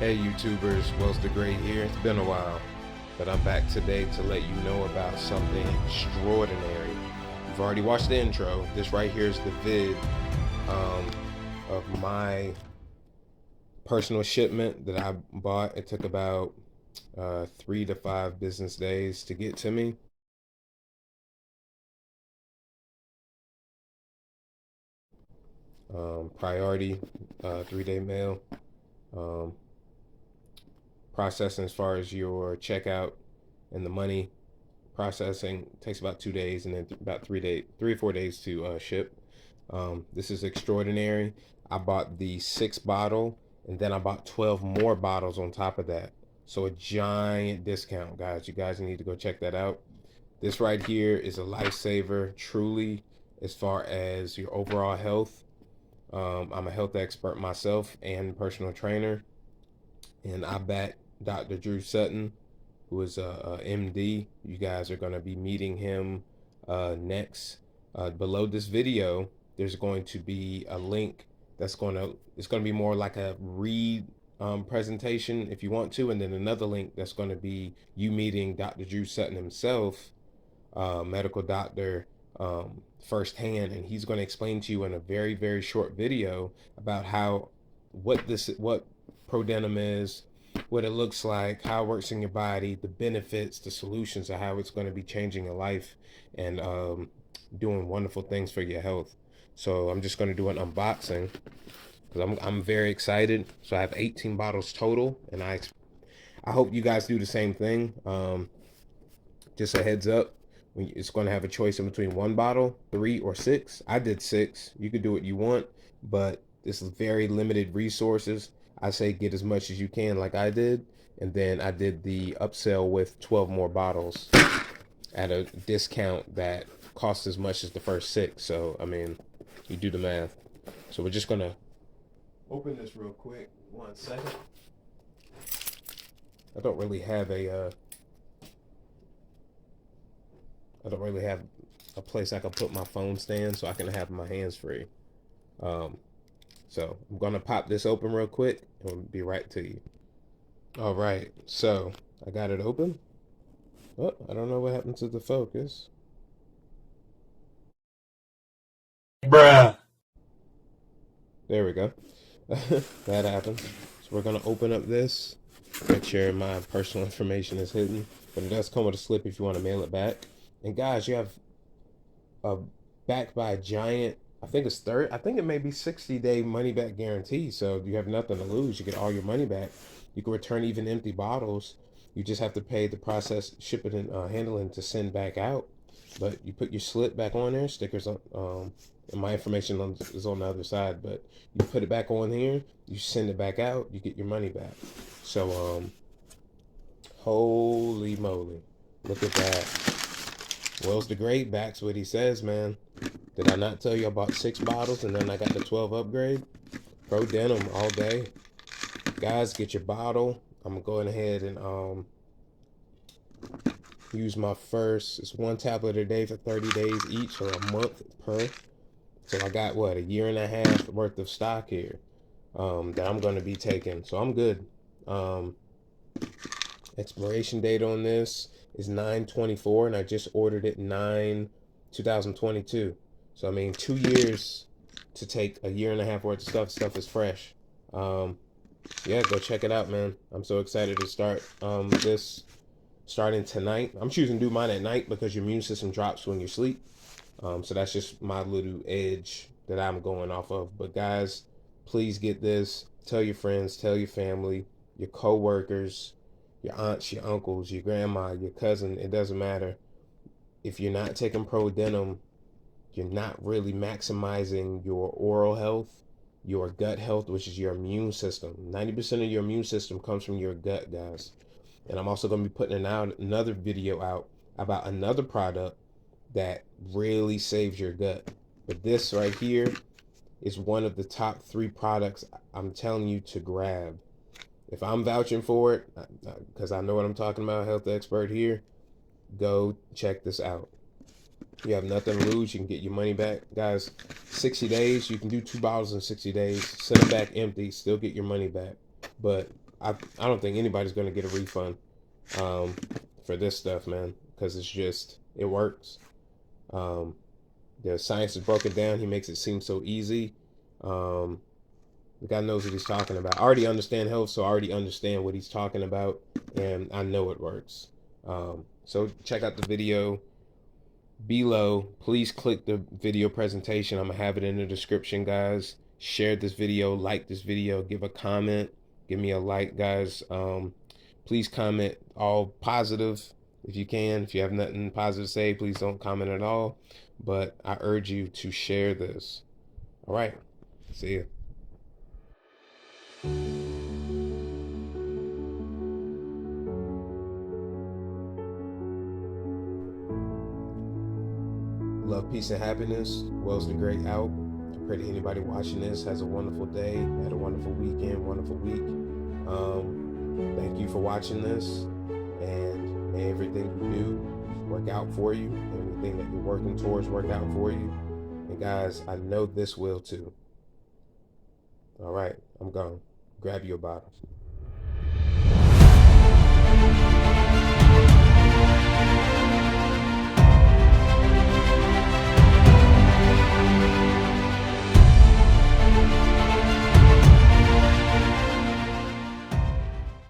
Hey YouTubers, Wells the Great here. It's been a while, but I'm back today to let you know about something extraordinary. You've already watched the intro. This right here is the vid of my personal shipment that I bought. It took about 3 to 5 business days to get to me. Priority 3-day mail. Um, Processing as far as your checkout and the money processing takes about 2 days, and then about 3 or 4 days to ship. This is extraordinary. I bought the 6 bottle, and then I bought 12 more bottles on top of that. So a giant discount, guys. You guys need to go check that out. This right here is a lifesaver, truly, as far as your overall health. I'm a health expert myself and personal trainer, and I back Dr. Drew Sutton, who is a MD. You guys are going to be meeting him next. Below this video, there's going to be a link it's going to be more like a read presentation if you want to, and then another link that's going to be you meeting Dr. Drew Sutton himself, medical doctor, firsthand, and he's going to explain to you in a very, very short video about what PRODENTIM is, what it looks like, how it works in your body, the benefits, the solutions, of how it's going to be changing your life and doing wonderful things for your health. So I'm just going to do an unboxing because I'm very excited. So I have 18 bottles total, and I hope you guys do the same thing. Just a heads up, it's going to have a choice in between 1 bottle, 3, or 6. I did 6. You could do what you want, but this is very limited resources. I say get as much as you can, like I did, and then I did the upsell with 12 more bottles at a discount that cost as much as the first 6. So I mean, you do the math. So we're just gonna open this real quick. 1 second. I don't really have a place I can put my phone stand so I can have my hands free. So I'm gonna pop this open real quick and we'll be right to you. All right, so I got it open. Oh, I don't know what happened to the focus. Bruh. There we go. That happened. So we're gonna open up this. Make sure my personal information is hidden, but it does come with a slip if you want to mail it back. And guys, you have a backed by a giant, I think it may be 60-day money back guarantee. So you have nothing to lose. You get all your money back. You can return even empty bottles. You just have to pay the process, shipping, and handling to send back out. But you put your slip back on there, stickers on, and my information is on the other side. But you put it back on here, you send it back out, you get your money back. So holy moly, look at that. Wells the Great backs what he says, man. Did I not tell you I bought 6 bottles and then I got the 12 upgrade? PRODENTIM all day. Guys, get your bottle. I'm going ahead and use my first. It's 1 tablet a day for 30 days each, or a month per. So I got what, a year and a half worth of stock here that I'm going to be taking. So I'm good. Expiration date on this is 9/24, and I just ordered it 9/2022. So I mean, 2 years to take a year and a half worth of stuff. Stuff is fresh. Yeah, go check it out, man. I'm so excited to start this starting tonight. I'm choosing to do mine at night because your immune system drops when you sleep. So that's just my little edge that I'm going off of. But guys, please get this. Tell your friends, tell your family, your co-workers, your aunts, your uncles, your grandma, your cousin. It doesn't matter. If you're not taking PRODENTIM, you're not really maximizing your oral health, your gut health, which is your immune system. 90% of your immune system comes from your gut, guys. And I'm also going to be putting out another video out about another product that really saves your gut. But this right here is one of the top 3 products I'm telling you to grab. If I'm vouching for it, because I know what I'm talking about, health expert here, go check this out. You have nothing to lose. You can get your money back. Guys, 60 days, you can do 2 bottles in 60 days. Send them back empty, still get your money back. But I don't think anybody's gonna get a refund um, for this stuff, man, because it works. Um, the science is broken down. He makes it seem so easy. Um, the guy knows what he's talking about. I already understand health, so I already understand what he's talking about, and I know it works. So check out the video below. Please click the video presentation. I'm gonna have it in the description, guys. Share this video, like this video, give a comment, give me a like, guys. Please comment all positive if you can. If you have nothing positive to say, please don't comment at all. But I urge you to share this. All right. See ya. Love, peace, and happiness. Wells the Great out. I pray that anybody watching this has a wonderful day, had a wonderful weekend, wonderful week. Thank you for watching this, and may everything you do work out for you. Everything that you're working towards work out for you. And guys, I know this will too. All right, I'm gone. Grab your bottles.